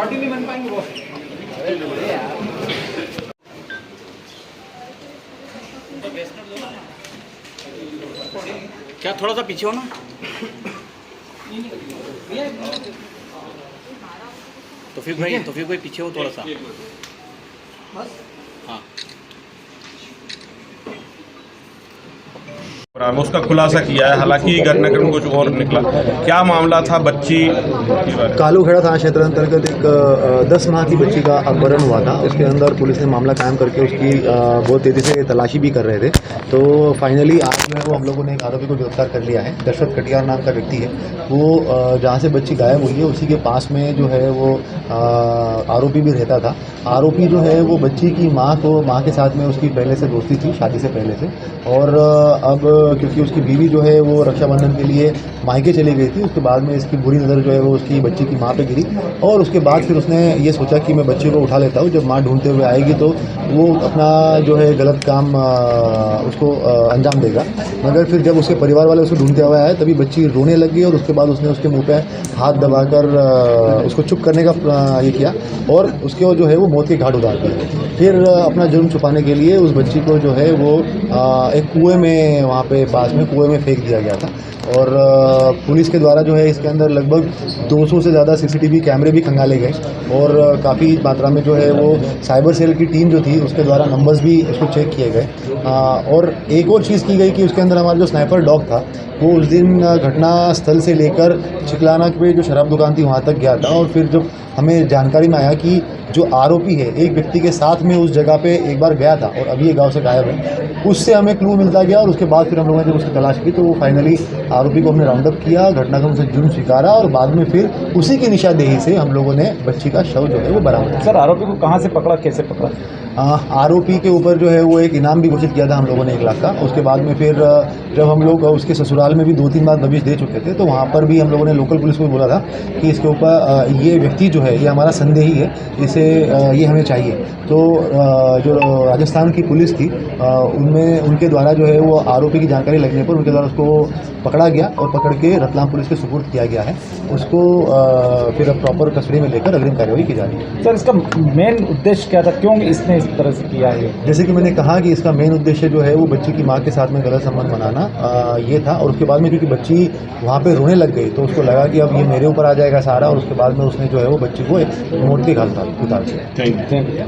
Party नहीं बन पाएंगे बॉस। क्या थोड़ा सा पीछे हो ना, तो फिर भाई पीछे हो थोड़ा सा। हाँ, उसका खुलासा किया है। हालांकि घटनाक्रम कुछ और निकला। क्या मामला था? बच्ची कालूखेड़ा थाना क्षेत्र अंतर्गत एक 10 माह की बच्ची का अपहरण हुआ था। उसके अंदर पुलिस ने मामला कायम करके उसकी बहुत तेज़ी से तलाशी भी कर रहे थे। तो फाइनली आज जो है वो हम लोगों ने एक आरोपी को गिरफ्तार कर लिया है। दशरथ कटियार नाम का व्यक्ति है। वो जहाँ से बच्ची गायब हुई है उसी के पास में जो है वो आरोपी भी रहता था। आरोपी जो है वो बच्ची की माँ के साथ में उसकी पहले से दोस्ती थी, शादी से पहले से। और अब क्योंकि उसकी बीवी जो है वो रक्षाबंधन के लिए मायके चली गई थी, उसके बाद में इसकी बुरी नज़र जो है वो उसकी बच्ची की माँ पे गिरी। और उसके बाद फिर उसने ये सोचा कि मैं बच्चे को उठा लेता हूँ, जब माँ ढूंढते हुए आएगी तो वो अपना जो है गलत काम उसको अंजाम देगा। मगर फिर जब उसके परिवार वाले उसको ढूंढते हुए आए तभी बच्ची रोने लगी और उसके बाद उसने उसके मुँह पे हाथ दबाकर उसको चुप करने का ये किया और उसके जो है वो मौत के घाट उतार दिया। फिर अपना जुर्म छुपाने के लिए उस बच्ची को जो है वो एक कुएं में, वहाँ पे पास में कुएं में फेंक दिया गया था। और पुलिस के द्वारा जो है इसके अंदर लगभग 200 से ज़्यादा सीसीटीवी कैमरे भी खंगाले गए और काफ़ी मात्रा में जो है वो साइबर सेल की टीम जो थी उसके द्वारा नंबर्स भी उसको चेक किए गए। और एक और चीज़ की गई कि उसके अंदर हमारा जो स्नाइपर डॉग था वो उस दिन घटना स्थल से लेकर चिकलाना पे जो शराब दुकान थी वहाँ तक गया था। और फिर जब हमें जानकारी में आया कि जो आरोपी है एक व्यक्ति के साथ में उस जगह पे एक बार गया था और अभी ये गांव से गायब है, उससे हमें क्लू मिलता गया। और उसके बाद फिर हम लोगों ने जब उसकी तलाश की तो वो फाइनली आरोपी को हमने राउंड अप किया, घटनाक्रम से जुर्म स्वीकारा और बाद में फिर उसी की निशानदेही से हम लोगों ने बच्ची का शव जो है वो बरामद किया। सर आरोपी को कहाँ से पकड़ा, कैसे पकड़ा? आरोपी के ऊपर जो है वो एक इनाम भी घोषित किया था हम लोगों ने 1 लाख का। उसके बाद में फिर जब हम लोग उसके ससुराल में भी 2-3 बार दबिश दे चुके थे तो वहाँ पर भी हम लोगों ने लोकल पुलिस को बोला था कि इसके ऊपर ये व्यक्ति जो है ये हमारा संदेही है, इसे ये हमें चाहिए। तो जो राजस्थान की पुलिस थी उनमें उनके द्वारा जो है वो आरोपी की जानकारी लगने पर उनके द्वारा उसको पकड़ा गया और पकड़ के रतलाम पुलिस के सुपुर्द किया गया है। उसको फिर अब प्रॉपर कस्टडी में लेकर अग्रिम कार्रवाई की जा रही है। सर इसका मेन उद्देश्य क्या था, क्यों इसने इस तरह से किया है? जैसे कि मैंने कहा कि इसका मेन उद्देश्य जो है वो बच्ची की माँ के साथ में गलत संबंध बनाना ये था। और उसके बाद में क्योंकि बच्ची वहाँ पे रोने लग गई तो उसको लगा कि अब ये मेरे ऊपर आ जाएगा सारा। और उसके बाद में उसने जो है वो बच्ची को एक मौत के घाट उतार दिया। Thank you.